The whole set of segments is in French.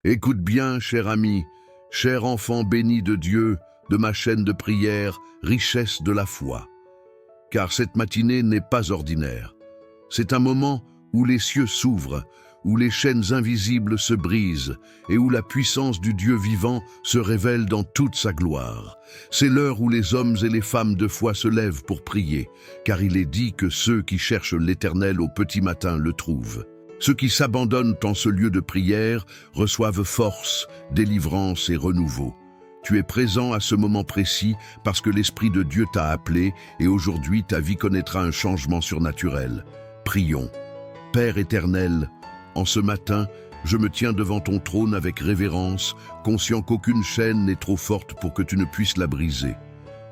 Écoute bien, cher ami, cher enfant béni de Dieu, de ma chaîne de prière, richesse de la foi. Car cette matinée n'est pas ordinaire. C'est un moment où les cieux s'ouvrent, où les chaînes invisibles se brisent et où la puissance du Dieu vivant se révèle dans toute sa gloire. C'est l'heure où les hommes et les femmes de foi se lèvent pour prier, car il est dit que ceux qui cherchent l'Éternel au petit matin le trouvent. Ceux qui s'abandonnent en ce lieu de prière reçoivent force, délivrance et renouveau. Tu es présent à ce moment précis parce que l'Esprit de Dieu t'a appelé et aujourd'hui ta vie connaîtra un changement surnaturel. Prions. Père éternel, en ce matin, je me tiens devant ton trône avec révérence, conscient qu'aucune chaîne n'est trop forte pour que tu ne puisses la briser.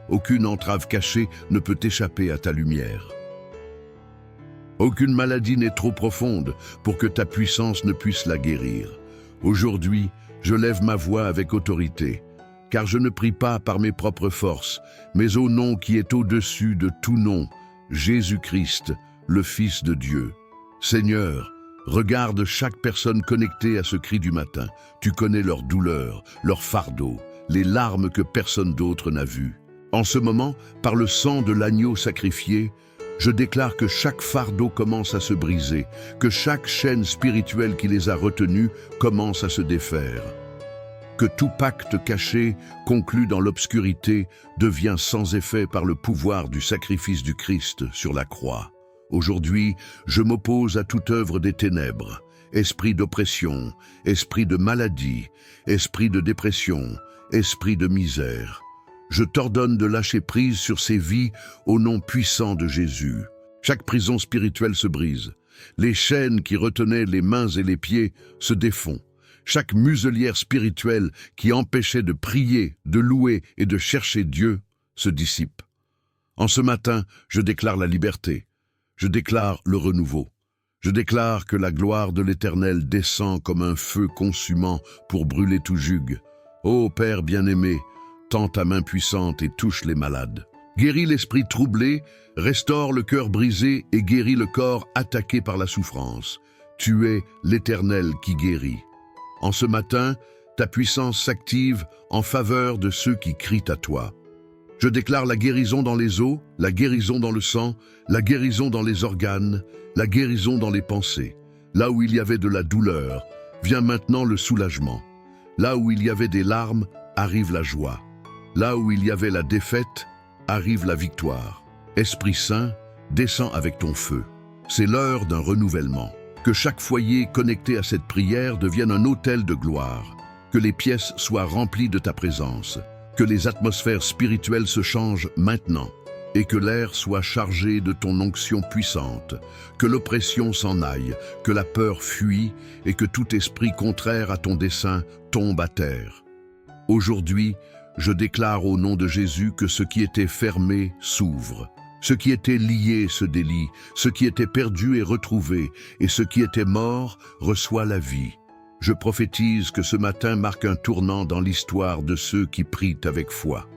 Aucune entrave cachée ne peut échapper à ta lumière. Aucune maladie n'est trop profonde pour que ta puissance ne puisse la guérir. Aujourd'hui, je lève ma voix avec autorité, car je ne prie pas par mes propres forces, mais au nom qui est au-dessus de tout nom, Jésus-Christ, le Fils de Dieu. Seigneur, regarde chaque personne connectée à ce cri du matin. Tu connais leurs douleurs, leurs fardeaux, les larmes que personne d'autre n'a vues. En ce moment, par le sang de l'agneau sacrifié, je déclare que chaque fardeau commence à se briser, que chaque chaîne spirituelle qui les a retenus commence à se défaire. Que tout pacte caché, conclu dans l'obscurité, devient sans effet par le pouvoir du sacrifice du Christ sur la croix. Aujourd'hui, je m'oppose à toute œuvre des ténèbres, esprit d'oppression, esprit de maladie, esprit de dépression, esprit de misère. Je t'ordonne de lâcher prise sur ces vies au nom puissant de Jésus. Chaque prison spirituelle se brise. Les chaînes qui retenaient les mains et les pieds se défont. Chaque muselière spirituelle qui empêchait de prier, de louer et de chercher Dieu se dissipe. En ce matin, je déclare la liberté. Je déclare le renouveau. Je déclare que la gloire de l'Éternel descend comme un feu consumant pour brûler tout joug. Ô Père bien-aimé, tends ta main puissante et touche les malades. Guéris l'esprit troublé, restaure le cœur brisé et guéris le corps attaqué par la souffrance. Tu es l'Éternel qui guérit. En ce matin, ta puissance s'active en faveur de ceux qui crient à toi. Je déclare la guérison dans les os, la guérison dans le sang, la guérison dans les organes, la guérison dans les pensées. Là où il y avait de la douleur, vient maintenant le soulagement. Là où il y avait des larmes, arrive la joie. Là où il y avait la défaite, arrive la victoire. Esprit Saint, descends avec ton feu. C'est l'heure d'un renouvellement. Que chaque foyer connecté à cette prière devienne un autel de gloire. Que les pièces soient remplies de ta présence. Que les atmosphères spirituelles se changent maintenant. Et que l'air soit chargé de ton onction puissante. Que l'oppression s'en aille, que la peur fuit et que tout esprit contraire à ton dessein tombe à terre. Aujourd'hui, je déclare au nom de Jésus que ce qui était fermé s'ouvre. Ce qui était lié se délie, ce qui était perdu est retrouvé, et ce qui était mort reçoit la vie. Je prophétise que ce matin marque un tournant dans l'histoire de ceux qui prient avec foi.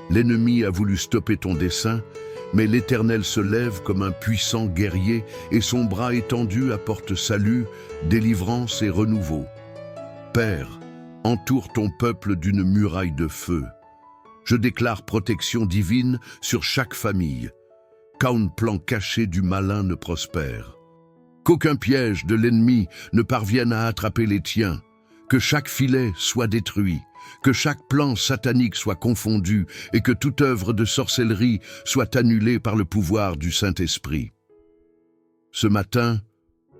L'ennemi a voulu stopper ton dessein, mais l'Éternel se lève comme un puissant guerrier et son bras étendu apporte salut, délivrance et renouveau. Père, entoure ton peuple d'une muraille de feu. Je déclare protection divine sur chaque famille. Qu'aucun plan caché du malin ne prospère. Qu'aucun piège de l'ennemi ne parvienne à attraper les tiens. Que chaque filet soit détruit. Que chaque plan satanique soit confondu et que toute œuvre de sorcellerie soit annulée par le pouvoir du Saint-Esprit. Ce matin,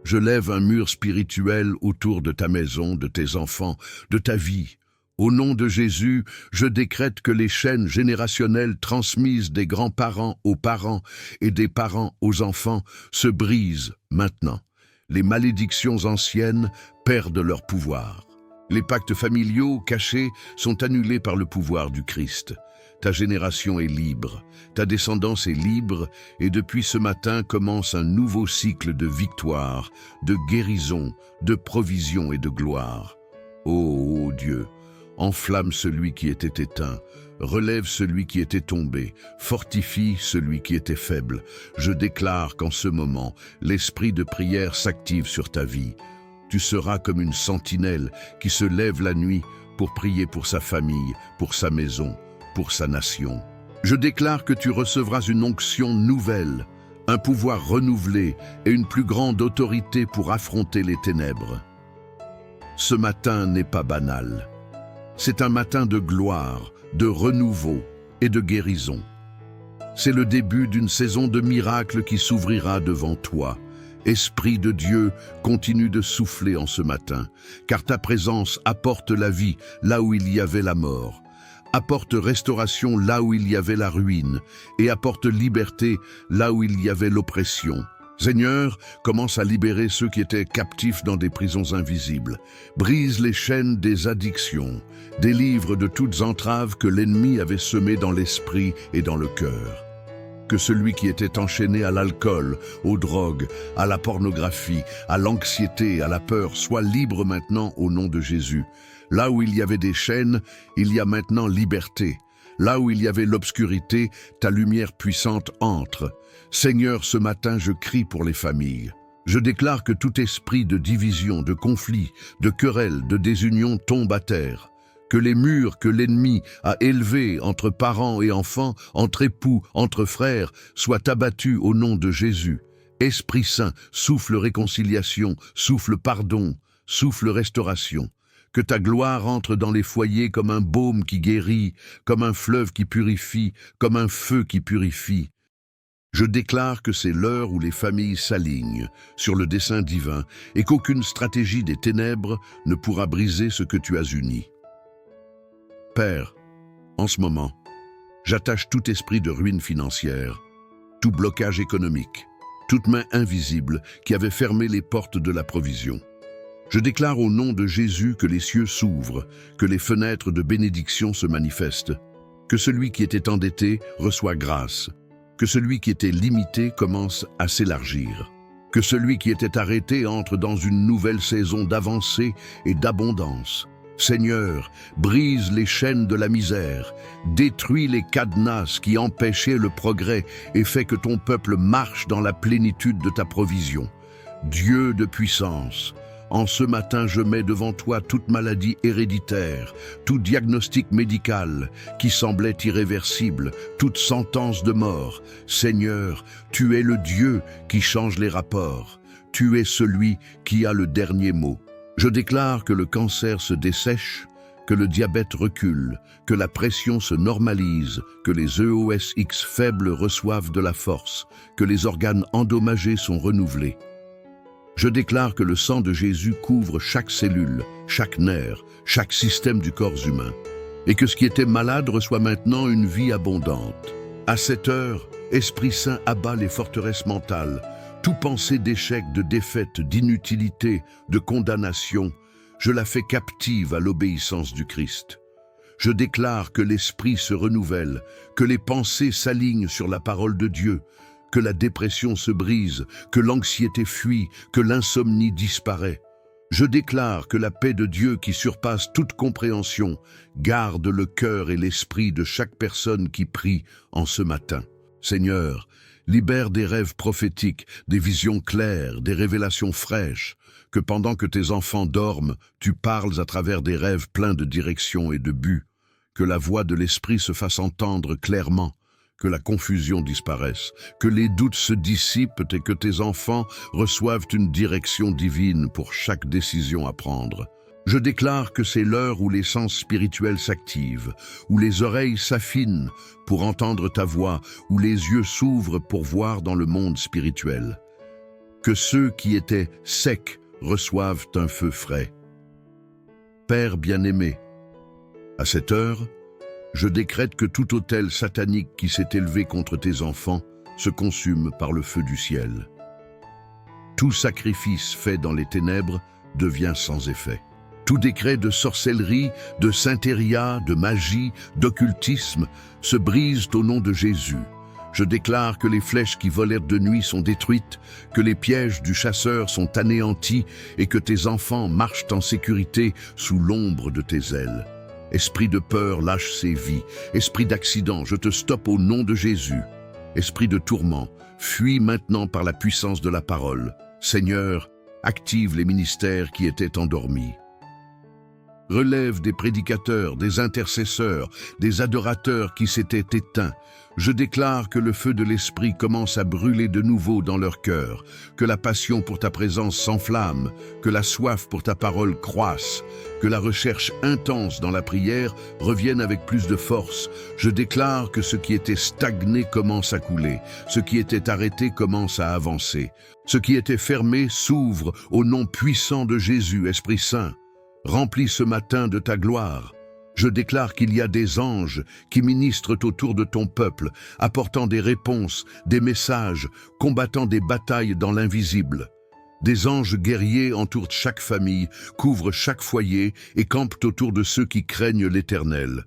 je lève un mur spirituel autour de ta maison, de tes enfants, de ta vie. Au nom de Jésus, je décrète que les chaînes générationnelles transmises des grands-parents aux parents et des parents aux enfants se brisent maintenant. Les malédictions anciennes perdent leur pouvoir. Les pactes familiaux cachés sont annulés par le pouvoir du Christ. Ta génération est libre, ta descendance est libre, et depuis ce matin commence un nouveau cycle de victoire, de guérison, de provision et de gloire. Ô Dieu, enflamme celui qui était éteint, relève celui qui était tombé, fortifie celui qui était faible. Je déclare qu'en ce moment, l'esprit de prière s'active sur ta vie. tu seras comme une sentinelle qui se lève la nuit pour prier pour sa famille, pour sa maison, pour sa nation. Je déclare que tu recevras une onction nouvelle, un pouvoir renouvelé et une plus grande autorité pour affronter les ténèbres. Ce matin n'est pas banal. C'est un matin de gloire, de renouveau et de guérison. C'est le début d'une saison de miracles qui s'ouvrira devant toi. Esprit de Dieu, continue de souffler en ce matin, car ta présence apporte la vie là où il y avait la mort, apporte restauration là où il y avait la ruine, et apporte liberté là où il y avait l'oppression. Seigneur, commence à libérer ceux qui étaient captifs dans des prisons invisibles. Brise les chaînes des addictions, délivre de toutes entraves que l'ennemi avait semées dans l'esprit et dans le cœur. Que celui qui était enchaîné à l'alcool, aux drogues, à la pornographie, à l'anxiété, à la peur, soit libre maintenant au nom de Jésus. Là où il y avait des chaînes, il y a maintenant liberté. Là où il y avait l'obscurité, ta lumière puissante entre. Seigneur, ce matin, je crie pour les familles. Je déclare que tout esprit de division, de conflit, de querelle, de désunion tombe à terre. Que les murs que l'ennemi a élevés entre parents et enfants, entre époux, entre frères, soient abattus au nom de Jésus. Esprit Saint, souffle réconciliation, souffle pardon, souffle restauration. Que ta gloire entre dans les foyers comme un baume qui guérit, comme un fleuve qui purifie, comme un feu qui purifie. Je déclare que c'est l'heure où les familles s'alignent sur le dessein divin et qu'aucune stratégie des ténèbres ne pourra briser ce que tu as uni. Père, en ce moment, j'attache tout esprit de ruine financière, tout blocage économique, toute main invisible qui avait fermé les portes de la provision. Je déclare au nom de Jésus que les cieux s'ouvrent, que les fenêtres de bénédiction se manifestent, que celui qui était endetté reçoit grâce, que celui qui était limité commence à s'élargir, que celui qui était arrêté entre dans une nouvelle saison d'avancée et d'abondance. Seigneur, brise les chaînes de la misère, détruis les cadenas qui empêchaient le progrès et fais que ton peuple marche dans la plénitude de ta provision. Dieu de puissance, en ce matin je mets devant toi toute maladie héréditaire, tout diagnostic médical qui semblait irréversible, toute sentence de mort. Seigneur, tu es le Dieu qui change les rapports, tu es celui qui a le dernier mot. Je déclare que le cancer se dessèche, que le diabète recule, que la pression se normalise, que les EOSX faibles reçoivent de la force, que les organes endommagés sont renouvelés. Je déclare que le sang de Jésus couvre chaque cellule, chaque nerf, chaque système du corps humain, et que ce qui était malade reçoit maintenant une vie abondante. À cette heure, Esprit Saint abat les forteresses mentales, tout pensée d'échec, de défaite, d'inutilité, de condamnation, je la fais captive à l'obéissance du Christ. Je déclare que l'esprit se renouvelle, que les pensées s'alignent sur la parole de Dieu, que la dépression se brise, que l'anxiété fuit, que l'insomnie disparaît. Je déclare que la paix de Dieu qui surpasse toute compréhension garde le cœur et l'esprit de chaque personne qui prie en ce matin. Seigneur, libère des rêves prophétiques, des visions claires, des révélations fraîches, que pendant que tes enfants dorment, tu parles à travers des rêves pleins de direction et de but, que la voix de l'Esprit se fasse entendre clairement, que la confusion disparaisse, que les doutes se dissipent et que tes enfants reçoivent une direction divine pour chaque décision à prendre. Je déclare que c'est l'heure où les sens spirituels s'activent, où les oreilles s'affinent pour entendre ta voix, où les yeux s'ouvrent pour voir dans le monde spirituel. Que ceux qui étaient secs reçoivent un feu frais. Père bien-aimé, à cette heure, je décrète que tout autel satanique qui s'est élevé contre tes enfants se consume par le feu du ciel. Tout sacrifice fait dans les ténèbres devient sans effet. Tout décret de sorcellerie, de sainteria, de magie, d'occultisme se brise au nom de Jésus. Je déclare que les flèches qui volèrent de nuit sont détruites, que les pièges du chasseur sont anéantis et que tes enfants marchent en sécurité sous l'ombre de tes ailes. Esprit de peur, lâche ses vies. Esprit d'accident, je te stoppe au nom de Jésus. Esprit de tourment, fuis maintenant par la puissance de la parole. Seigneur, active les ministères qui étaient endormis. Relève des prédicateurs, des intercesseurs, des adorateurs qui s'étaient éteints. Je déclare que le feu de l'Esprit commence à brûler de nouveau dans leur cœur, que la passion pour ta présence s'enflamme, que la soif pour ta parole croisse, que la recherche intense dans la prière revienne avec plus de force. Je déclare que ce qui était stagné commence à couler, ce qui était arrêté commence à avancer, ce qui était fermé s'ouvre au nom puissant de Jésus, Esprit Saint. Remplis ce matin de ta gloire. Je déclare qu'il y a des anges qui ministrent autour de ton peuple, apportant des réponses, des messages, combattant des batailles dans l'invisible. Des anges guerriers entourent chaque famille, couvrent chaque foyer et campent autour de ceux qui craignent l'Éternel.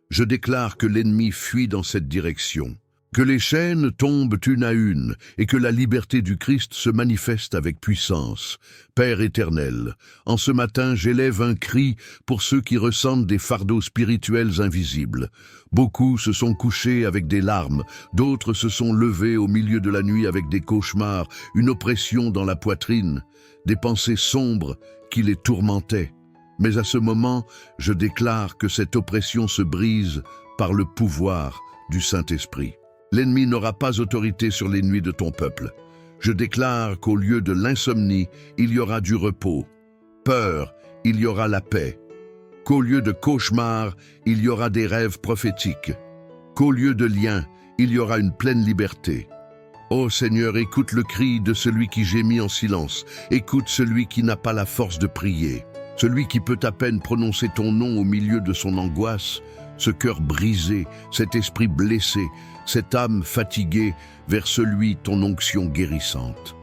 Je déclare que l'ennemi fuit dans cette direction. Que les chaînes tombent une à une et que la liberté du Christ se manifeste avec puissance. Père éternel, en ce matin j'élève un cri pour ceux qui ressentent des fardeaux spirituels invisibles. Beaucoup se sont couchés avec des larmes, d'autres se sont levés au milieu de la nuit avec des cauchemars, une oppression dans la poitrine, des pensées sombres qui les tourmentaient. Mais à ce moment, je déclare que cette oppression se brise par le pouvoir du Saint-Esprit. L'ennemi n'aura pas autorité sur les nuits de ton peuple. Je déclare qu'au lieu de l'insomnie, il y aura du repos. Peur, il y aura la paix. Qu'au lieu de cauchemars, il y aura des rêves prophétiques. Qu'au lieu de liens, il y aura une pleine liberté. Ô Seigneur, écoute le cri de celui qui gémit en silence. Écoute celui qui n'a pas la force de prier. Celui qui peut à peine prononcer ton nom au milieu de son angoisse. Ce cœur brisé, cet esprit blessé, cette âme fatiguée vers celui ton onction guérissante.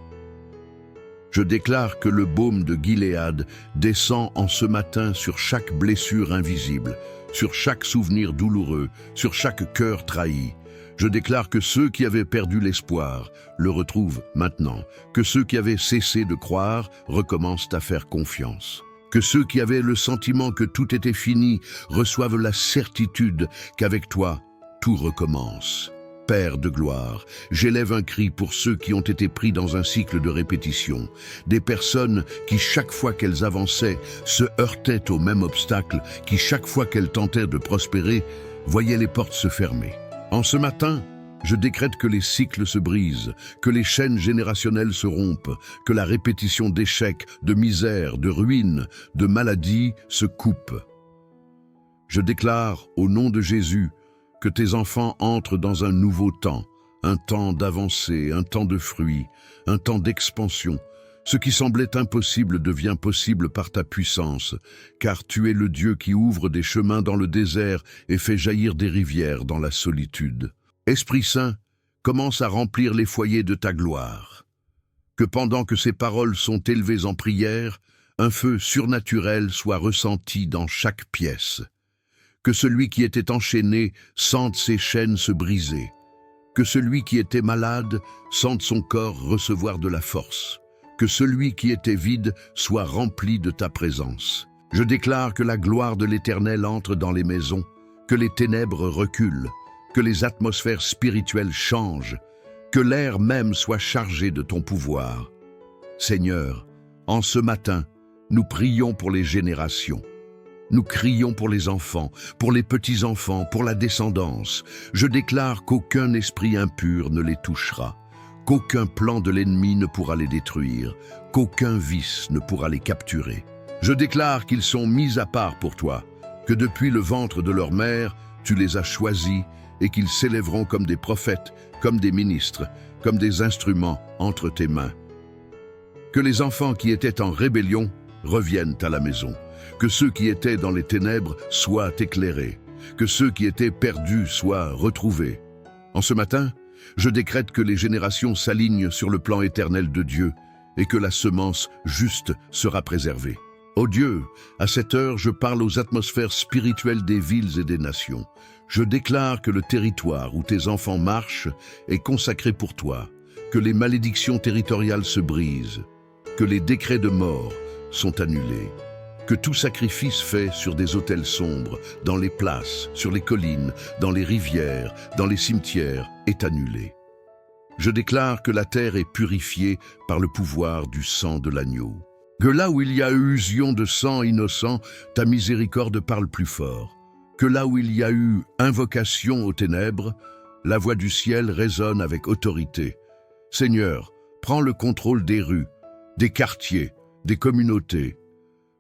Je déclare que le baume de Gilead descend en ce matin sur chaque blessure invisible, sur chaque souvenir douloureux, sur chaque cœur trahi. Je déclare que ceux qui avaient perdu l'espoir le retrouvent maintenant, que ceux qui avaient cessé de croire recommencent à faire confiance. Que ceux qui avaient le sentiment que tout était fini reçoivent la certitude qu'avec toi, tout recommence. Père de gloire, j'élève un cri pour ceux qui ont été pris dans un cycle de répétition, des personnes qui, chaque fois qu'elles avançaient, se heurtaient au même obstacle, qui, chaque fois qu'elles tentèrent de prospérer, voyaient les portes se fermer. En ce matin, je décrète que les cycles se brisent, que les chaînes générationnelles se rompent, que la répétition d'échecs, de misère, de ruines, de maladies se coupe. Je déclare, au nom de Jésus, que tes enfants entrent dans un nouveau temps, un temps d'avancée, un temps de fruits, un temps d'expansion. Ce qui semblait impossible devient possible par ta puissance, car tu es le Dieu qui ouvre des chemins dans le désert et fait jaillir des rivières dans la solitude. Esprit Saint, commence à remplir les foyers de ta gloire. Que pendant que ces paroles sont élevées en prière, un feu surnaturel soit ressenti dans chaque pièce. Que celui qui était enchaîné sente ses chaînes se briser. Que celui qui était malade sente son corps recevoir de la force. Que celui qui était vide soit rempli de ta présence. Je déclare que la gloire de l'Éternel entre dans les maisons, que les ténèbres reculent, que les atmosphères spirituelles changent, que l'air même soit chargé de ton pouvoir. Seigneur, en ce matin, nous prions pour les générations. Nous crions pour les enfants, pour les petits-enfants, pour la descendance. Je déclare qu'aucun esprit impur ne les touchera, qu'aucun plan de l'ennemi ne pourra les détruire, qu'aucun vice ne pourra les capturer. Je déclare qu'ils sont mis à part pour toi, que depuis le ventre de leur mère, tu les as choisis et qu'ils s'élèveront comme des prophètes, comme des ministres, comme des instruments entre tes mains. Que les enfants qui étaient en rébellion reviennent à la maison. Que ceux qui étaient dans les ténèbres soient éclairés, que ceux qui étaient perdus soient retrouvés. En ce matin, je décrète que les générations s'alignent sur le plan éternel de Dieu et que la semence juste sera préservée. Ô Dieu, à cette heure, je parle aux atmosphères spirituelles des villes et des nations. Je déclare que le territoire où tes enfants marchent est consacré pour toi, que les malédictions territoriales se brisent, que les décrets de mort sont annulés, que tout sacrifice fait sur des autels sombres, dans les places, sur les collines, dans les rivières, dans les cimetières, est annulé. Je déclare que la terre est purifiée par le pouvoir du sang de l'agneau. Que là où il y a eusion de sang innocent, ta miséricorde parle plus fort. Que là où il y a eu invocation aux ténèbres, la voix du ciel résonne avec autorité. Seigneur, prends le contrôle des rues, des quartiers, des communautés.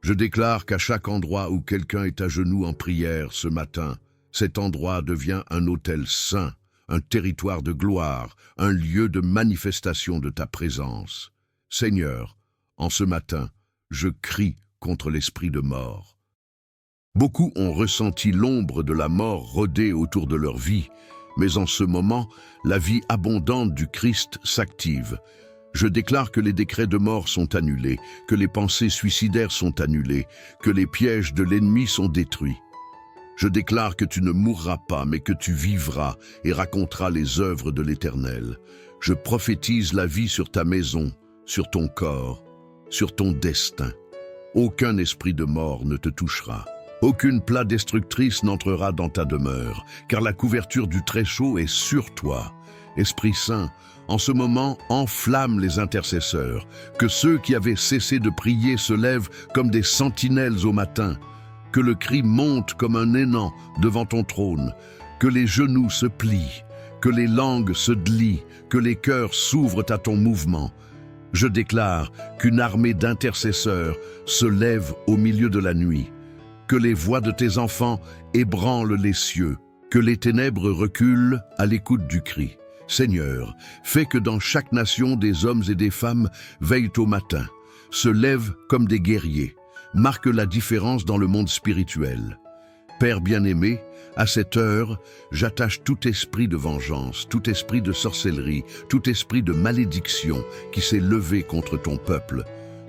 Je déclare qu'à chaque endroit où quelqu'un est à genoux en prière ce matin, cet endroit devient un autel saint, un territoire de gloire, un lieu de manifestation de ta présence. Seigneur, en ce matin, je crie contre l'esprit de mort. Beaucoup ont ressenti l'ombre de la mort rôder autour de leur vie, mais en ce moment, la vie abondante du Christ s'active. Je déclare que les décrets de mort sont annulés, que les pensées suicidaires sont annulées, que les pièges de l'ennemi sont détruits. Je déclare que tu ne mourras pas, mais que tu vivras et raconteras les œuvres de l'Éternel. Je prophétise la vie sur ta maison, sur ton corps, sur ton destin. Aucun esprit de mort ne te touchera. Aucune plaie destructrice n'entrera dans ta demeure, car la couverture du Très-Chaud est sur toi. Esprit Saint, en ce moment, enflamme les intercesseurs, que ceux qui avaient cessé de prier se lèvent comme des sentinelles au matin, que le cri monte comme un élan devant ton trône, que les genoux se plient, que les langues se delient, que les cœurs s'ouvrent à ton mouvement. Je déclare qu'une armée d'intercesseurs se lève au milieu de la nuit, que les voix de tes enfants ébranlent les cieux, que les ténèbres reculent à l'écoute du cri. Seigneur, fais que dans chaque nation des hommes et des femmes veillent au matin, se lèvent comme des guerriers, marquent la différence dans le monde spirituel. Père bien-aimé, à cette heure, j'attache tout esprit de vengeance, tout esprit de sorcellerie, tout esprit de malédiction qui s'est levé contre ton peuple.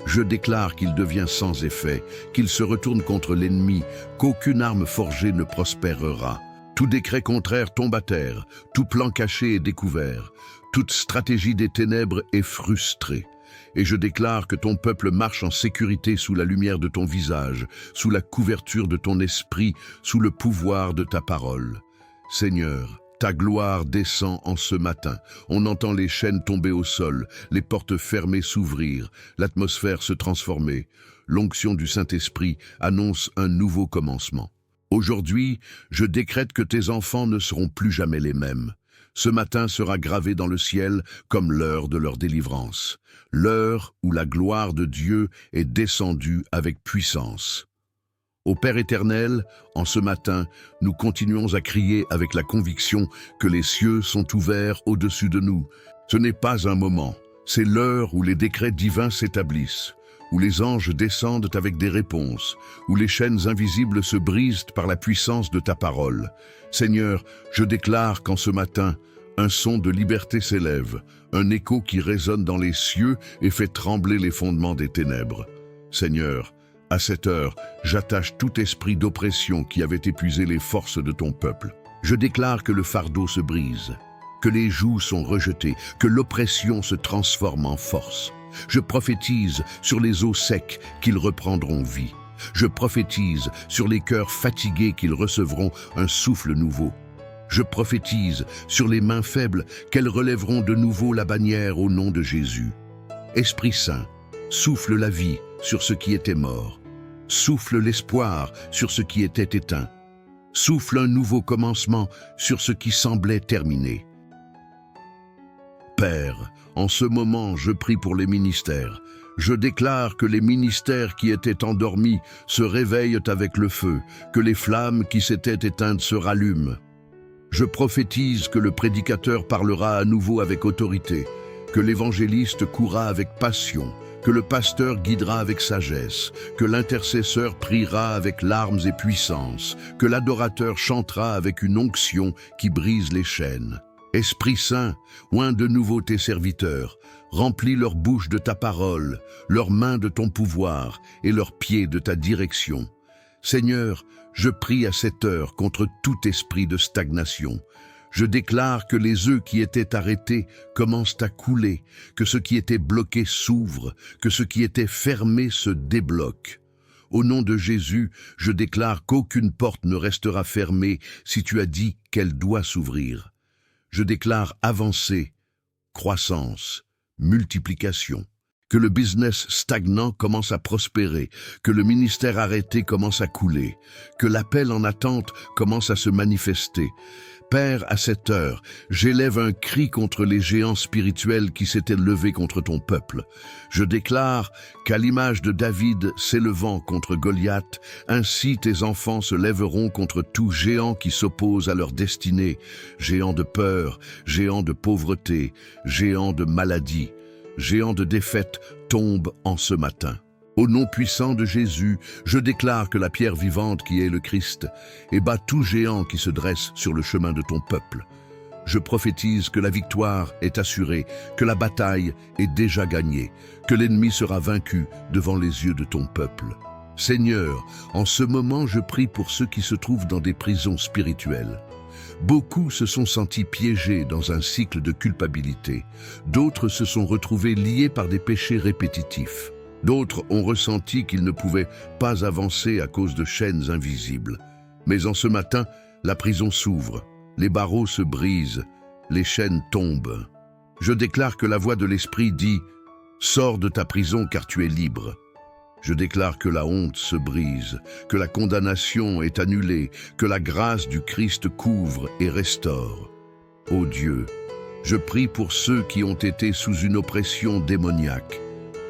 Je déclare qu'il devient sans effet, qu'il se retourne contre l'ennemi, qu'aucune arme forgée ne prospérera. Tout décret contraire tombe à terre, tout plan caché est découvert, toute stratégie des ténèbres est frustrée. Et je déclare que ton peuple marche en sécurité sous la lumière de ton visage, sous la couverture de ton esprit, sous le pouvoir de ta parole. Seigneur, ta gloire descend en ce matin. On entend les chaînes tomber au sol, les portes fermées s'ouvrir, l'atmosphère se transformer. L'onction du Saint-Esprit annonce un nouveau commencement. Aujourd'hui, je décrète que tes enfants ne seront plus jamais les mêmes. Ce matin sera gravé dans le ciel comme l'heure de leur délivrance, l'heure où la gloire de Dieu est descendue avec puissance. Ô Père éternel, en ce matin, nous continuons à crier avec la conviction que les cieux sont ouverts au-dessus de nous. Ce n'est pas un moment, c'est l'heure où les décrets divins s'établissent, où les anges descendent avec des réponses, où les chaînes invisibles se brisent par la puissance de ta parole. Seigneur, je déclare qu'en ce matin, un son de liberté s'élève, un écho qui résonne dans les cieux et fait trembler les fondements des ténèbres. Seigneur, à cette heure, j'attache tout esprit d'oppression qui avait épuisé les forces de ton peuple. Je déclare que le fardeau se brise, que les jougs sont rejetés, que l'oppression se transforme en force. Je prophétise sur les os secs qu'ils reprendront vie. Je prophétise sur les cœurs fatigués qu'ils recevront un souffle nouveau. Je prophétise sur les mains faibles qu'elles relèveront de nouveau la bannière au nom de Jésus. Esprit Saint, souffle la vie sur ce qui était mort. Souffle l'espoir sur ce qui était éteint. Souffle un nouveau commencement sur ce qui semblait terminé. Père, en ce moment, je prie pour les ministères. Je déclare que les ministères qui étaient endormis se réveillent avec le feu, que les flammes qui s'étaient éteintes se rallument. Je prophétise que le prédicateur parlera à nouveau avec autorité, que l'évangéliste courra avec passion, que le pasteur guidera avec sagesse, que l'intercesseur priera avec larmes et puissance, que l'adorateur chantera avec une onction qui brise les chaînes. Esprit Saint, oins de nouveau tes serviteurs, remplis leur bouche de ta parole, leurs mains de ton pouvoir et leurs pieds de ta direction. Seigneur, je prie à cette heure contre tout esprit de stagnation. Je déclare que les œufs qui étaient arrêtés commencent à couler, que ce qui était bloqué s'ouvre, que ce qui était fermé se débloque. Au nom de Jésus, je déclare qu'aucune porte ne restera fermée si tu as dit qu'elle doit s'ouvrir. Je déclare avancée, croissance, multiplication. Que le business stagnant commence à prospérer, que le ministère arrêté commence à couler, que l'appel en attente commence à se manifester. Père, à cette heure, j'élève un cri contre les géants spirituels qui s'étaient levés contre ton peuple. Je déclare qu'à l'image de David s'élevant contre Goliath, ainsi tes enfants se lèveront contre tout géant qui s'oppose à leur destinée, géant de peur, géant de pauvreté, géant de maladie. Géant de défaite tombe en ce matin. Au nom puissant de Jésus, je déclare que la pierre vivante qui est le Christ bat tout géant qui se dresse sur le chemin de ton peuple. Je prophétise que la victoire est assurée, que la bataille est déjà gagnée, que l'ennemi sera vaincu devant les yeux de ton peuple. Seigneur, en ce moment je prie pour ceux qui se trouvent dans des prisons spirituelles. Beaucoup se sont sentis piégés dans un cycle de culpabilité. D'autres se sont retrouvés liés par des péchés répétitifs. D'autres ont ressenti qu'ils ne pouvaient pas avancer à cause de chaînes invisibles. Mais en ce matin, la prison s'ouvre, les barreaux se brisent, les chaînes tombent. Je déclare que la voix de l'Esprit dit « Sors de ta prison car tu es libre ». Je déclare que la honte se brise, que la condamnation est annulée, que la grâce du Christ couvre et restaure. Ô Dieu, je prie pour ceux qui ont été sous une oppression démoniaque.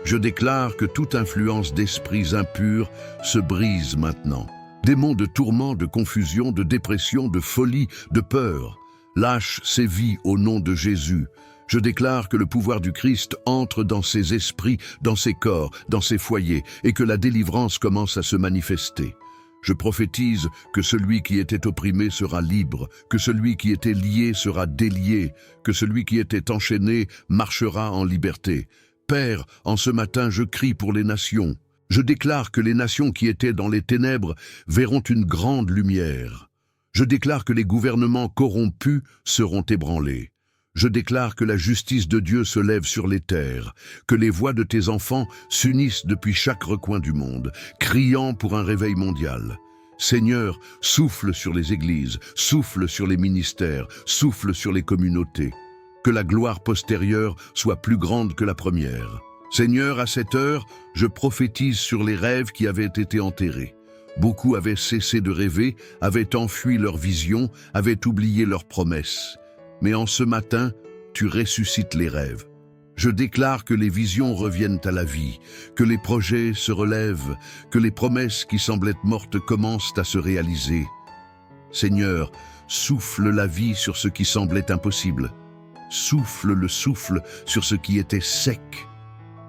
Je déclare que toute influence d'esprits impurs se brise maintenant. Démons de tourment, de confusion, de dépression, de folie, de peur, lâche ces vies au nom de Jésus. Je déclare que le pouvoir du Christ entre dans ces esprits, dans ces corps, dans ces foyers, et que la délivrance commence à se manifester. Je prophétise que celui qui était opprimé sera libre, que celui qui était lié sera délié, que celui qui était enchaîné marchera en liberté. Père, en ce matin, je crie pour les nations. Je déclare que les nations qui étaient dans les ténèbres verront une grande lumière. Je déclare que les gouvernements corrompus seront ébranlés. Je déclare que la justice de Dieu se lève sur les terres, que les voix de tes enfants s'unissent depuis chaque recoin du monde, criant pour un réveil mondial. Seigneur, souffle sur les églises, souffle sur les ministères, souffle sur les communautés. Que la gloire postérieure soit plus grande que la première. Seigneur, à cette heure, je prophétise sur les rêves qui avaient été enterrés. Beaucoup avaient cessé de rêver, avaient enfui leurs visions, avaient oublié leurs promesses. Mais en ce matin, tu ressuscites les rêves. Je déclare que les visions reviennent à la vie, que les projets se relèvent, que les promesses qui semblent être mortes commencent à se réaliser. Seigneur, souffle la vie sur ce qui semblait impossible. Souffle le souffle sur ce qui était sec.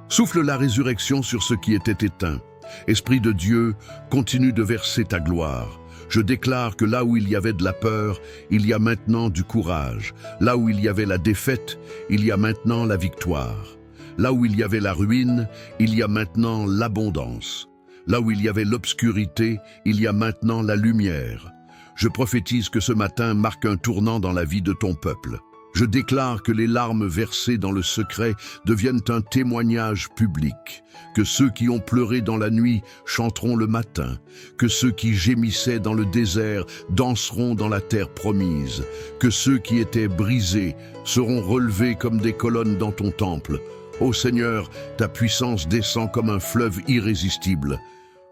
Souffle la résurrection sur ce qui était éteint. Esprit de Dieu, continue de verser ta gloire. Je déclare que là où il y avait de la peur, il y a maintenant du courage. Là où il y avait la défaite, il y a maintenant la victoire. Là où il y avait la ruine, il y a maintenant l'abondance. Là où il y avait l'obscurité, il y a maintenant la lumière. Je prophétise que ce matin marque un tournant dans la vie de ton peuple. Je déclare que les larmes versées dans le secret deviennent un témoignage public, que ceux qui ont pleuré dans la nuit chanteront le matin, que ceux qui gémissaient dans le désert danseront dans la terre promise, que ceux qui étaient brisés seront relevés comme des colonnes dans ton temple. Ô Seigneur, ta puissance descend comme un fleuve irrésistible.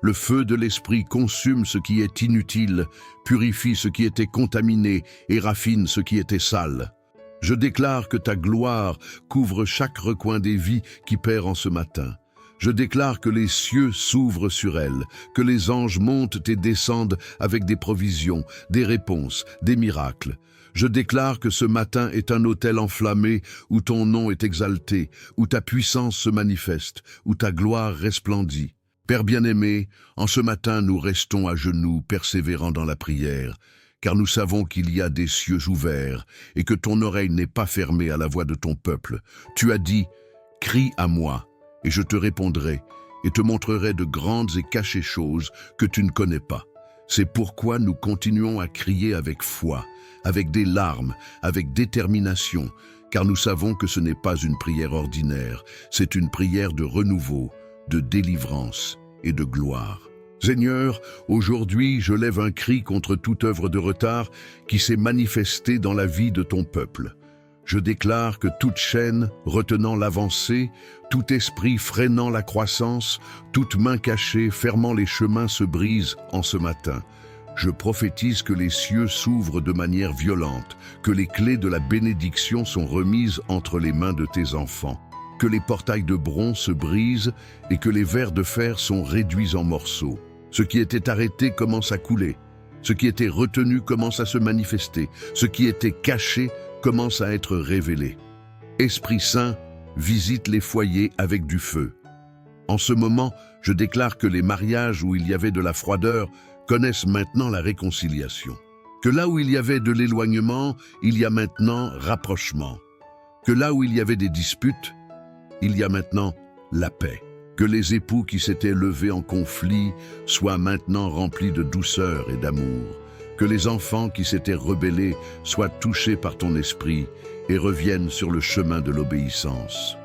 Le feu de l'Esprit consume ce qui est inutile, purifie ce qui était contaminé et raffine ce qui était sale. Je déclare que ta gloire couvre chaque recoin des vies qui perd en ce matin. Je déclare que les cieux s'ouvrent sur elles, que les anges montent et descendent avec des provisions, des réponses, des miracles. Je déclare que ce matin est un autel enflammé où ton nom est exalté, où ta puissance se manifeste, où ta gloire resplendit. Père bien-aimé, en ce matin nous restons à genoux, persévérant dans la prière, car nous savons qu'il y a des cieux ouverts et que ton oreille n'est pas fermée à la voix de ton peuple. Tu as dit, « Crie à moi, et je te répondrai, et te montrerai de grandes et cachées choses que tu ne connais pas. » C'est pourquoi nous continuons à crier avec foi, avec des larmes, avec détermination, car nous savons que ce n'est pas une prière ordinaire, c'est une prière de renouveau, de délivrance et de gloire. Seigneur, aujourd'hui je lève un cri contre toute œuvre de retard qui s'est manifestée dans la vie de ton peuple. Je déclare que toute chaîne retenant l'avancée, tout esprit freinant la croissance, toute main cachée fermant les chemins se brise en ce matin. Je prophétise que les cieux s'ouvrent de manière violente, que les clés de la bénédiction sont remises entre les mains de tes enfants, que les portails de bronze se brisent et que les vers de fer sont réduits en morceaux. Ce qui était arrêté commence à couler. Ce qui était retenu commence à se manifester. Ce qui était caché commence à être révélé. Esprit Saint, visite les foyers avec du feu. En ce moment, je déclare que les mariages où il y avait de la froideur connaissent maintenant la réconciliation. Que là où il y avait de l'éloignement, il y a maintenant rapprochement. Que là où il y avait des disputes, il y a maintenant la paix. Que les époux qui s'étaient levés en conflit soient maintenant remplis de douceur et d'amour. Que les enfants qui s'étaient rebellés soient touchés par ton esprit et reviennent sur le chemin de l'obéissance.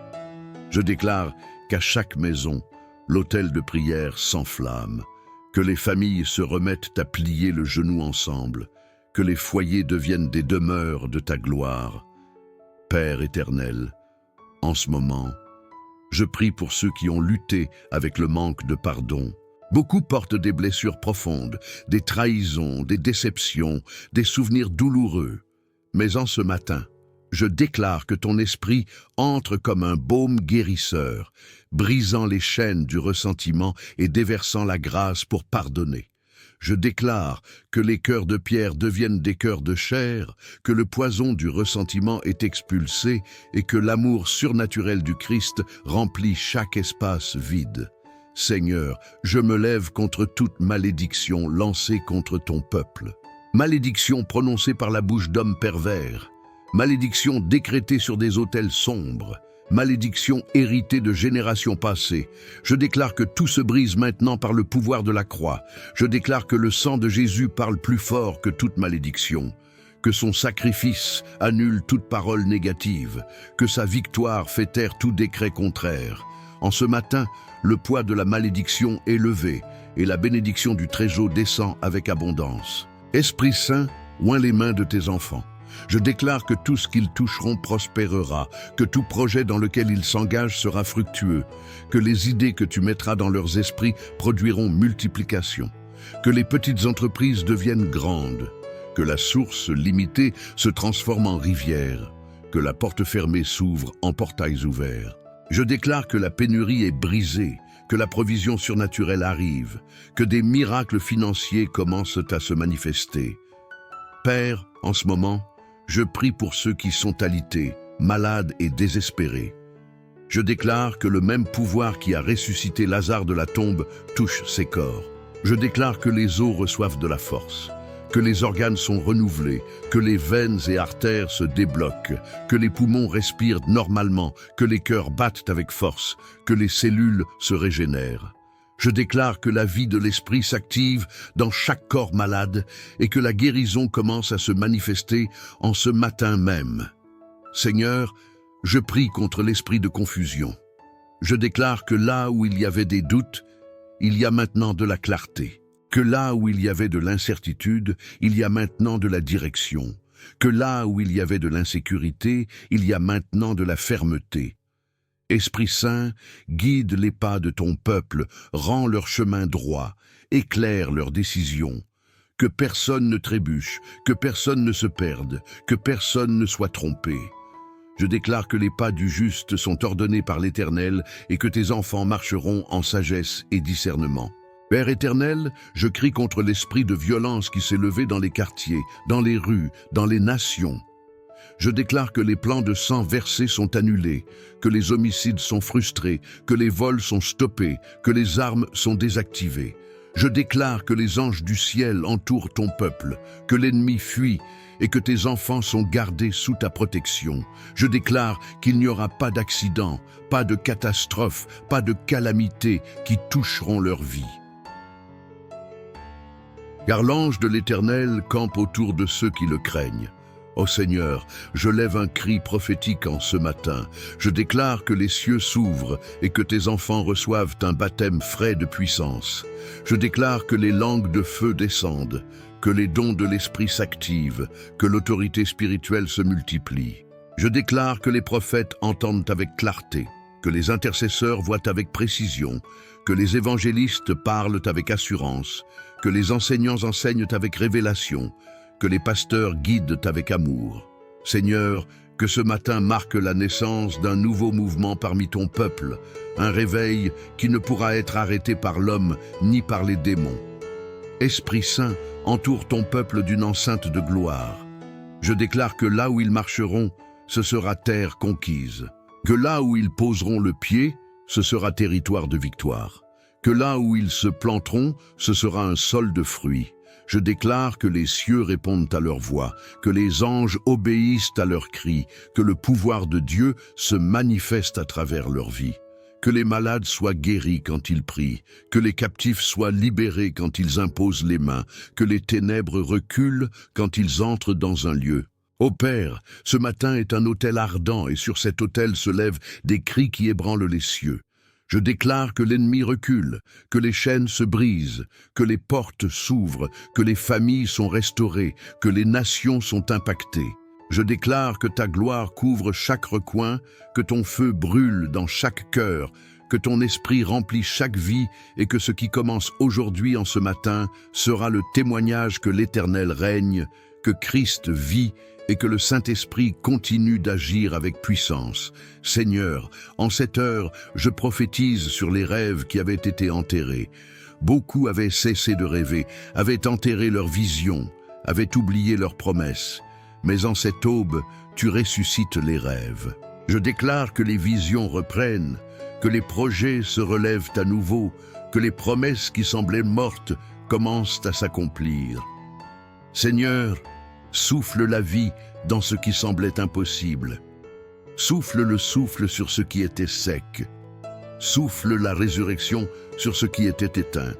Je déclare qu'à chaque maison, l'autel de prière s'enflamme, que les familles se remettent à plier le genou ensemble, que les foyers deviennent des demeures de ta gloire. Père éternel, en ce moment, je prie pour ceux qui ont lutté avec le manque de pardon. Beaucoup portent des blessures profondes, des trahisons, des déceptions, des souvenirs douloureux. Mais en ce matin, je déclare que ton esprit entre comme un baume guérisseur, brisant les chaînes du ressentiment et déversant la grâce pour pardonner. Je déclare que les cœurs de pierre deviennent des cœurs de chair, que le poison du ressentiment est expulsé et que l'amour surnaturel du Christ remplit chaque espace vide. Seigneur, je me lève contre toute malédiction lancée contre ton peuple. Malédiction prononcée par la bouche d'hommes pervers. Malédiction décrétée sur des autels sombres. Malédiction héritée de générations passées. Je déclare que tout se brise maintenant par le pouvoir de la croix. Je déclare que le sang de Jésus parle plus fort que toute malédiction. Que son sacrifice annule toute parole négative. Que sa victoire fait taire tout décret contraire. En ce matin, le poids de la malédiction est levé et la bénédiction du Très-Haut descend avec abondance. Esprit Saint, oins les mains de tes enfants. Je déclare que tout ce qu'ils toucheront prospérera, que tout projet dans lequel ils s'engagent sera fructueux, que les idées que tu mettras dans leurs esprits produiront multiplication, que les petites entreprises deviennent grandes, que la source limitée se transforme en rivière, que la porte fermée s'ouvre en portails ouverts. Je déclare que la pénurie est brisée, que la provision surnaturelle arrive, que des miracles financiers commencent à se manifester. Père, en ce moment, je prie pour ceux qui sont alités, malades et désespérés. Je déclare que le même pouvoir qui a ressuscité Lazare de la tombe touche ses corps. Je déclare que les os reçoivent de la force, que les organes sont renouvelés, que les veines et artères se débloquent, que les poumons respirent normalement, que les cœurs battent avec force, que les cellules se régénèrent. Je déclare que la vie de l'esprit s'active dans chaque corps malade et que la guérison commence à se manifester en ce matin même. Seigneur, je prie contre l'esprit de confusion. Je déclare que là où il y avait des doutes, il y a maintenant de la clarté. Que là où il y avait de l'incertitude, il y a maintenant de la direction. Que là où il y avait de l'insécurité, il y a maintenant de la fermeté. Esprit Saint, guide les pas de ton peuple, rends leur chemin droit, éclaire leurs décisions. Que personne ne trébuche, que personne ne se perde, que personne ne soit trompé. Je déclare que les pas du juste sont ordonnés par l'Éternel et que tes enfants marcheront en sagesse et discernement. Père éternel, je crie contre l'esprit de violence qui s'est levé dans les quartiers, dans les rues, dans les nations. Je déclare que les plans de sang versés sont annulés, que les homicides sont frustrés, que les vols sont stoppés, que les armes sont désactivées. Je déclare que les anges du ciel entourent ton peuple, que l'ennemi fuit et que tes enfants sont gardés sous ta protection. Je déclare qu'il n'y aura pas d'accident, pas de catastrophe, pas de calamité qui toucheront leur vie. Car l'ange de l'Éternel campe autour de ceux qui le craignent. Ô Seigneur, je lève un cri prophétique en ce matin. Je déclare que les cieux s'ouvrent et que tes enfants reçoivent un baptême frais de puissance. Je déclare que les langues de feu descendent, que les dons de l'esprit s'activent, que l'autorité spirituelle se multiplie. Je déclare que les prophètes entendent avec clarté, que les intercesseurs voient avec précision, que les évangélistes parlent avec assurance, que les enseignants enseignent avec révélation, que les pasteurs guident avec amour. Seigneur, que ce matin marque la naissance d'un nouveau mouvement parmi ton peuple, un réveil qui ne pourra être arrêté par l'homme ni par les démons. Esprit Saint, entoure ton peuple d'une enceinte de gloire. Je déclare que là où ils marcheront, ce sera terre conquise. Que là où ils poseront le pied, ce sera territoire de victoire. Que là où ils se planteront, ce sera un sol de fruits. Je déclare que les cieux répondent à leur voix, que les anges obéissent à leurs cris, que le pouvoir de Dieu se manifeste à travers leur vie. Que les malades soient guéris quand ils prient, que les captifs soient libérés quand ils imposent les mains, que les ténèbres reculent quand ils entrent dans un lieu. Ô Père, ce matin est un autel ardent et sur cet autel se lèvent des cris qui ébranlent les cieux. Je déclare que l'ennemi recule, que les chaînes se brisent, que les portes s'ouvrent, que les familles sont restaurées, que les nations sont impactées. Je déclare que ta gloire couvre chaque recoin, que ton feu brûle dans chaque cœur, que ton esprit remplit chaque vie et que ce qui commence aujourd'hui en ce matin sera le témoignage que l'Éternel règne, que Christ vit et que le Saint-Esprit continue d'agir avec puissance. Seigneur, en cette heure, je prophétise sur les rêves qui avaient été enterrés. Beaucoup avaient cessé de rêver, avaient enterré leurs visions, avaient oublié leurs promesses. Mais en cette aube, tu ressuscites les rêves. Je déclare que les visions reprennent, que les projets se relèvent à nouveau, que les promesses qui semblaient mortes commencent à s'accomplir. Seigneur, souffle la vie dans ce qui semblait impossible. Souffle le souffle sur ce qui était sec. Souffle la résurrection sur ce qui était éteint.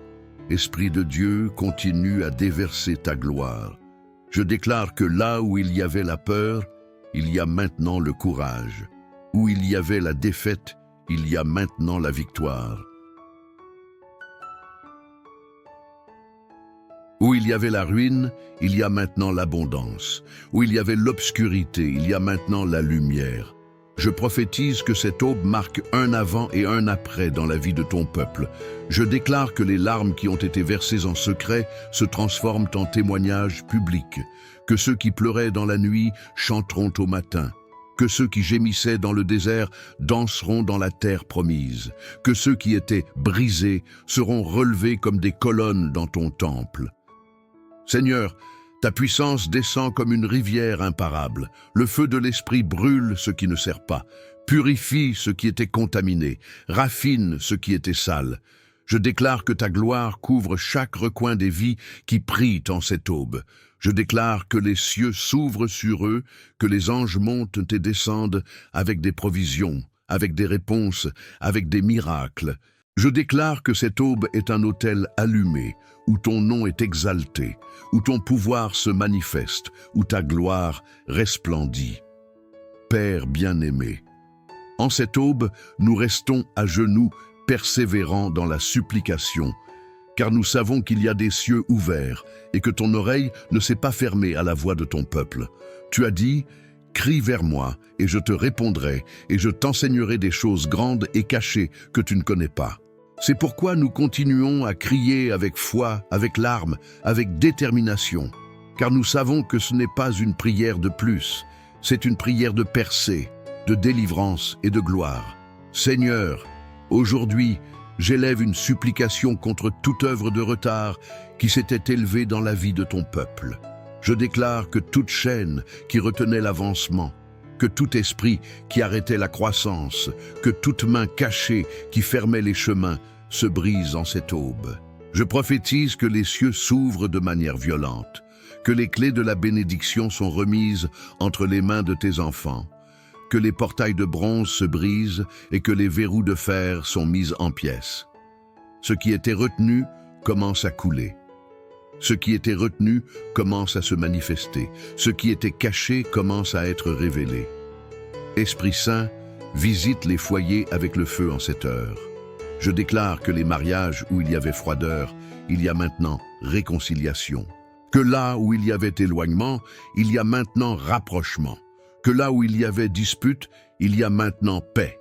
Esprit de Dieu, continue à déverser ta gloire. Je déclare que là où il y avait la peur, il y a maintenant le courage. Où il y avait la défaite, il y a maintenant la victoire. Où il y avait la ruine, il y a maintenant l'abondance. Où il y avait l'obscurité, il y a maintenant la lumière. Je prophétise que cette aube marque un avant et un après dans la vie de ton peuple. Je déclare que les larmes qui ont été versées en secret se transforment en témoignages publics, que ceux qui pleuraient dans la nuit chanteront au matin, que ceux qui gémissaient dans le désert danseront dans la terre promise, que ceux qui étaient brisés seront relevés comme des colonnes dans ton temple. Seigneur, ta puissance descend comme une rivière imparable. Le feu de l'esprit brûle ce qui ne sert pas, purifie ce qui était contaminé, raffine ce qui était sale. Je déclare que ta gloire couvre chaque recoin des vies qui prient en cette aube. Je déclare que les cieux s'ouvrent sur eux, que les anges montent et descendent avec des provisions, avec des réponses, avec des miracles. Je déclare que cette aube est un autel allumé, où ton nom est exalté, où ton pouvoir se manifeste, où ta gloire resplendit. Père bien-aimé, en cette aube, nous restons à genoux, persévérants dans la supplication, car nous savons qu'il y a des cieux ouverts et que ton oreille ne s'est pas fermée à la voix de ton peuple. Tu as dit « Crie vers moi, et je te répondrai, et je t'enseignerai des choses grandes et cachées que tu ne connais pas. » C'est pourquoi nous continuons à crier avec foi, avec larmes, avec détermination, car nous savons que ce n'est pas une prière de plus, c'est une prière de percée, de délivrance et de gloire. Seigneur, aujourd'hui, j'élève une supplication contre toute œuvre de retard qui s'était élevée dans la vie de ton peuple. Je déclare que toute chaîne qui retenait l'avancement, que tout esprit qui arrêtait la croissance, que toute main cachée qui fermait les chemins se brise en cette aube. Je prophétise que les cieux s'ouvrent de manière violente, que les clés de la bénédiction sont remises entre les mains de tes enfants, que les portails de bronze se brisent et que les verrous de fer sont mis en pièces. Ce qui était retenu commence à couler. Ce qui était retenu commence à se manifester. Ce qui était caché commence à être révélé. Esprit Saint, visite les foyers avec le feu en cette heure. Je déclare que les mariages où il y avait froideur, il y a maintenant réconciliation. Que là où il y avait éloignement, il y a maintenant rapprochement. Que là où il y avait dispute, il y a maintenant paix.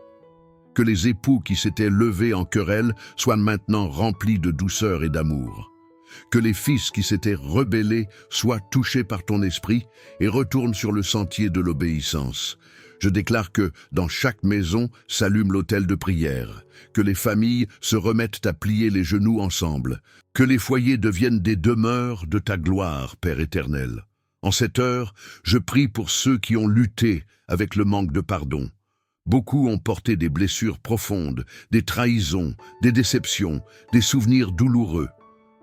Que les époux qui s'étaient levés en querelle soient maintenant remplis de douceur et d'amour. Que les fils qui s'étaient rebellés soient touchés par ton esprit et retournent sur le sentier de l'obéissance. Je déclare que dans chaque maison s'allume l'autel de prière, que les familles se remettent à plier les genoux ensemble, que les foyers deviennent des demeures de ta gloire, Père éternel. En cette heure, je prie pour ceux qui ont lutté avec le manque de pardon. Beaucoup ont porté des blessures profondes, des trahisons, des déceptions, des souvenirs douloureux.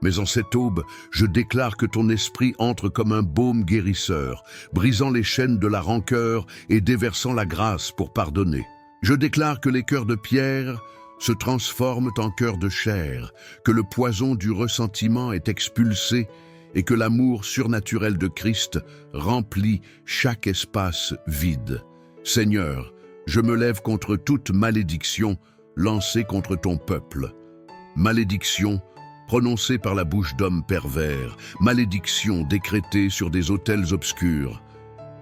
Mais en cette aube, je déclare que ton esprit entre comme un baume guérisseur, brisant les chaînes de la rancœur et déversant la grâce pour pardonner. Je déclare que les cœurs de pierre se transforment en cœurs de chair, que le poison du ressentiment est expulsé et que l'amour surnaturel de Christ remplit chaque espace vide. Seigneur, je me lève contre toute malédiction lancée contre ton peuple. Malédiction prononcée par la bouche d'hommes pervers, malédiction décrétée sur des autels obscurs,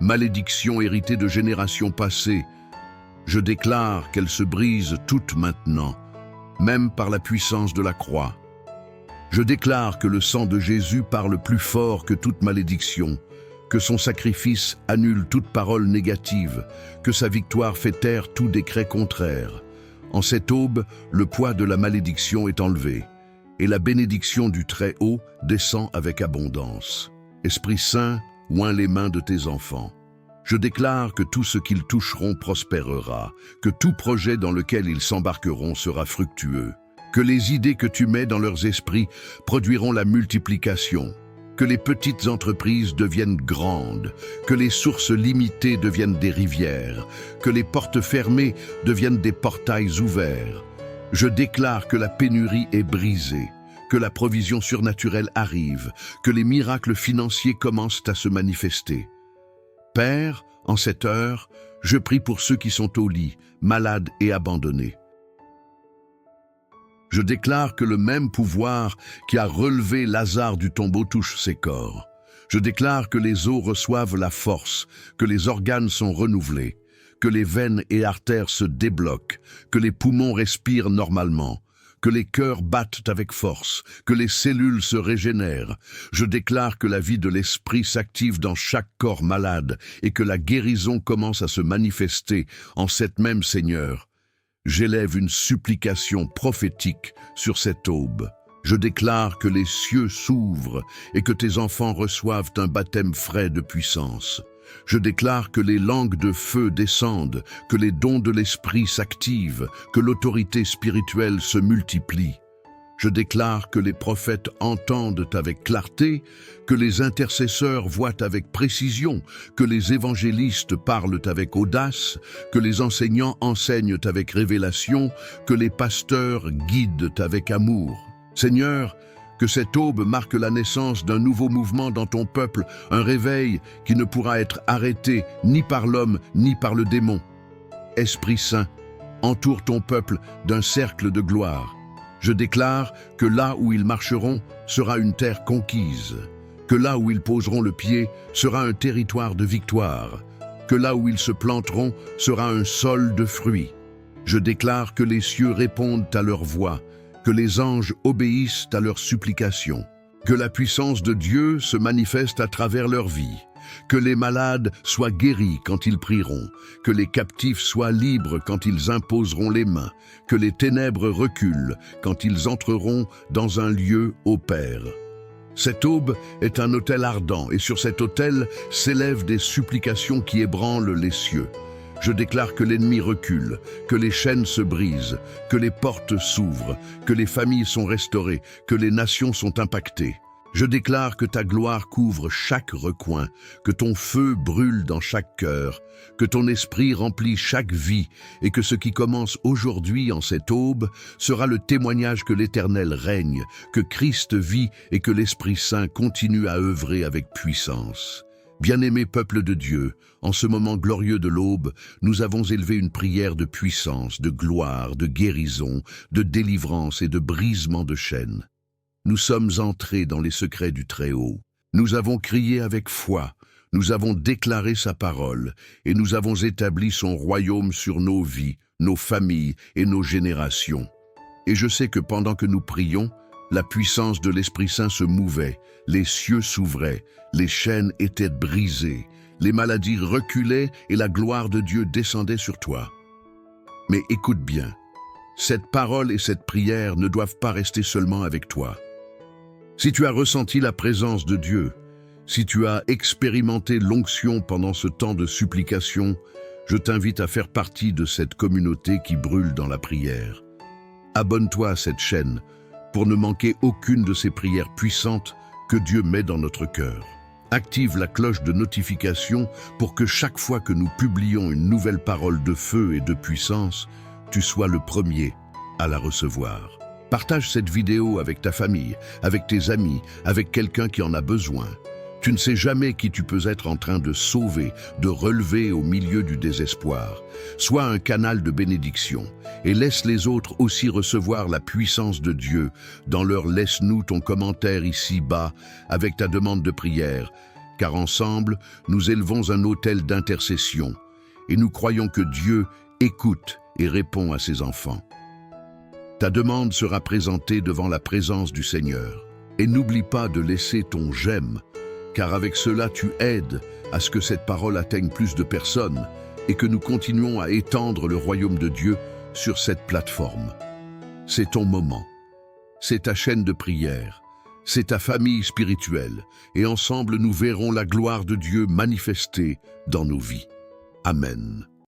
malédiction héritée de générations passées. Je déclare qu'elle se brise toute maintenant, même par la puissance de la croix. Je déclare que le sang de Jésus parle plus fort que toute malédiction, que son sacrifice annule toute parole négative, que sa victoire fait taire tout décret contraire. En cette aube, le poids de la malédiction est enlevé, et la bénédiction du Très-Haut descend avec abondance. Esprit Saint, oins les mains de tes enfants. Je déclare que tout ce qu'ils toucheront prospérera, que tout projet dans lequel ils s'embarqueront sera fructueux, que les idées que tu mets dans leurs esprits produiront la multiplication, que les petites entreprises deviennent grandes, que les sources limitées deviennent des rivières, que les portes fermées deviennent des portails ouverts. Je déclare que la pénurie est brisée, que la provision surnaturelle arrive, que les miracles financiers commencent à se manifester. Père, en cette heure, je prie pour ceux qui sont au lit, malades et abandonnés. Je déclare que le même pouvoir qui a relevé Lazare du tombeau touche ses corps. Je déclare que les os reçoivent la force, que les organes sont renouvelés, que les veines et artères se débloquent, que les poumons respirent normalement, que les cœurs battent avec force, que les cellules se régénèrent. Je déclare que la vie de l'esprit s'active dans chaque corps malade et que la guérison commence à se manifester en cette même Seigneur. J'élève une supplication prophétique sur cette aube. Je déclare que les cieux s'ouvrent et que tes enfants reçoivent un baptême frais de puissance. Je déclare que les langues de feu descendent, que les dons de l'esprit s'activent, que l'autorité spirituelle se multiplie. Je déclare que les prophètes entendent avec clarté, que les intercesseurs voient avec précision, que les évangélistes parlent avec audace, que les enseignants enseignent avec révélation, que les pasteurs guident avec amour. Seigneur, que cette aube marque la naissance d'un nouveau mouvement dans ton peuple, un réveil qui ne pourra être arrêté ni par l'homme ni par le démon. Esprit Saint, entoure ton peuple d'un cercle de gloire. Je déclare que là où ils marcheront sera une terre conquise, que là où ils poseront le pied sera un territoire de victoire, que là où ils se planteront sera un sol de fruits. Je déclare que les cieux répondent à leur voix, que les anges obéissent à leurs supplications, que la puissance de Dieu se manifeste à travers leur vie, que les malades soient guéris quand ils prieront, que les captifs soient libres quand ils imposeront les mains, que les ténèbres reculent quand ils entreront dans un lieu au Père. Cette aube est un autel ardent et sur cet autel s'élèvent des supplications qui ébranlent les cieux. Je déclare que l'ennemi recule, que les chaînes se brisent, que les portes s'ouvrent, que les familles sont restaurées, que les nations sont impactées. Je déclare que ta gloire couvre chaque recoin, que ton feu brûle dans chaque cœur, que ton esprit remplit chaque vie et que ce qui commence aujourd'hui en cette aube sera le témoignage que l'Éternel règne, que Christ vit et que l'Esprit Saint continue à œuvrer avec puissance. Bien-aimé peuple de Dieu, en ce moment glorieux de l'aube, nous avons élevé une prière de puissance, de gloire, de guérison, de délivrance et de brisement de chaînes. Nous sommes entrés dans les secrets du Très-Haut. Nous avons crié avec foi. Nous avons déclaré sa parole et nous avons établi son royaume sur nos vies, nos familles et nos générations. Et je sais que pendant que nous prions, la puissance de l'Esprit Saint se mouvait, les cieux s'ouvraient, les chaînes étaient brisées, les maladies reculaient et la gloire de Dieu descendait sur toi. Mais écoute bien, cette parole et cette prière ne doivent pas rester seulement avec toi. Si tu as ressenti la présence de Dieu, si tu as expérimenté l'onction pendant ce temps de supplication, je t'invite à faire partie de cette communauté qui brûle dans la prière. Abonne-toi à cette chaîne pour ne manquer aucune de ces prières puissantes que Dieu met dans notre cœur. Active la cloche de notification pour que chaque fois que nous publions une nouvelle parole de feu et de puissance, tu sois le premier à la recevoir. Partage cette vidéo avec ta famille, avec tes amis, avec quelqu'un qui en a besoin. Tu ne sais jamais qui tu peux être en train de sauver, de relever au milieu du désespoir. Sois un canal de bénédiction et laisse les autres aussi recevoir la puissance de Dieu. Dans leur laisse-nous ton commentaire ici bas avec ta demande de prière, car ensemble, nous élevons un autel d'intercession et nous croyons que Dieu écoute et répond à ses enfants. Ta demande sera présentée devant la présence du Seigneur. Et n'oublie pas de laisser ton j'aime, car avec cela tu aides à ce que cette parole atteigne plus de personnes et que nous continuons à étendre le royaume de Dieu sur cette plateforme. C'est ton moment, c'est ta chaîne de prière, c'est ta famille spirituelle, et ensemble nous verrons la gloire de Dieu manifestée dans nos vies. Amen.